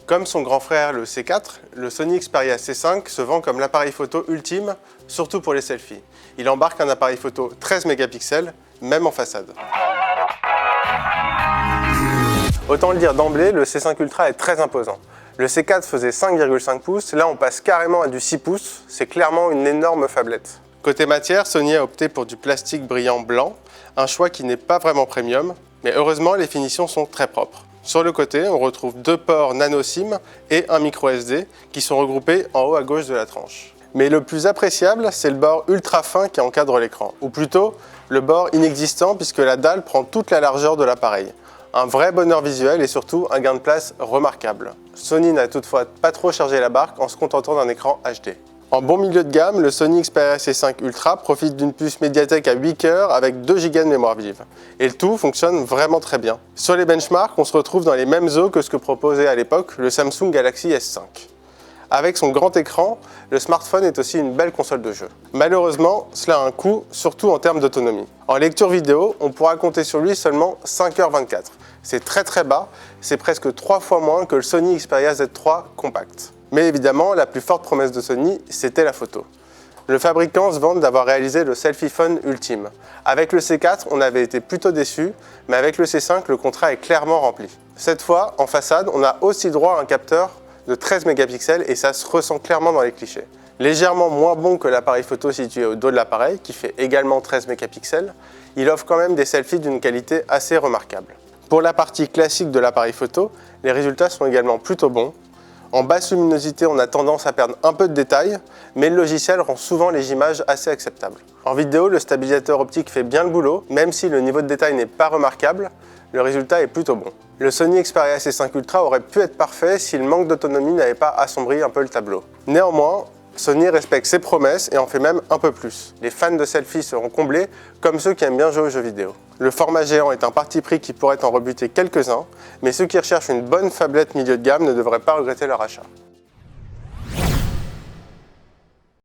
Comme son grand frère le C4, le Sony Xperia C5 se vend comme l'appareil photo ultime, surtout pour les selfies. Il embarque un appareil photo 13 mégapixels, même en façade. Autant le dire d'emblée, le C5 Ultra est très imposant. Le C4 faisait 5,5 pouces, là on passe carrément à du 6 pouces, c'est clairement une énorme phablette. Côté matière, Sony a opté pour du plastique brillant blanc, un choix qui n'est pas vraiment premium, mais heureusement les finitions sont très propres. Sur le côté, on retrouve 2 ports nano SIM et un micro SD qui sont regroupés en haut à gauche de la tranche. Mais le plus appréciable, c'est le bord ultra fin qui encadre l'écran, ou plutôt le bord inexistant puisque la dalle prend toute la largeur de l'appareil. Un vrai bonheur visuel et surtout un gain de place remarquable. Sony n'a toutefois pas trop chargé la barque en se contentant d'un écran HD. En bon milieu de gamme, le Sony Xperia C5 Ultra profite d'une puce Mediatek à 8 cœurs avec 2 Go de mémoire vive. Et le tout fonctionne vraiment très bien. Sur les benchmarks, on se retrouve dans les mêmes eaux que ce que proposait à l'époque le Samsung Galaxy S5. Avec son grand écran, le smartphone est aussi une belle console de jeu. Malheureusement, cela a un coût, surtout en termes d'autonomie. En lecture vidéo, on pourra compter sur lui seulement 5h24. C'est très bas, c'est presque 3 fois moins que le Sony Xperia Z3 compact. Mais évidemment, la plus forte promesse de Sony, c'était la photo. Le fabricant se vante d'avoir réalisé le selfie phone ultime. Avec le C4, on avait été plutôt déçus, mais avec le C5, le contrat est clairement rempli. Cette fois, en façade, on a aussi droit à un capteur de 13 mégapixels et ça se ressent clairement dans les clichés. Légèrement moins bon que l'appareil photo situé au dos de l'appareil, qui fait également 13 mégapixels, il offre quand même des selfies d'une qualité assez remarquable. Pour la partie classique de l'appareil photo, les résultats sont également plutôt bons. En basse luminosité, on a tendance à perdre un peu de détails, mais le logiciel rend souvent les images assez acceptables. En vidéo, le stabilisateur optique fait bien le boulot, même si le niveau de détail n'est pas remarquable, le résultat est plutôt bon. Le Sony Xperia C5 Ultra aurait pu être parfait si le manque d'autonomie n'avait pas assombri un peu le tableau. Néanmoins, Sony respecte ses promesses et en fait même un peu plus. Les fans de selfies seront comblés, comme ceux qui aiment bien jouer aux jeux vidéo. Le format géant est un parti pris qui pourrait en rebuter quelques-uns, mais ceux qui recherchent une bonne phablette milieu de gamme ne devraient pas regretter leur achat.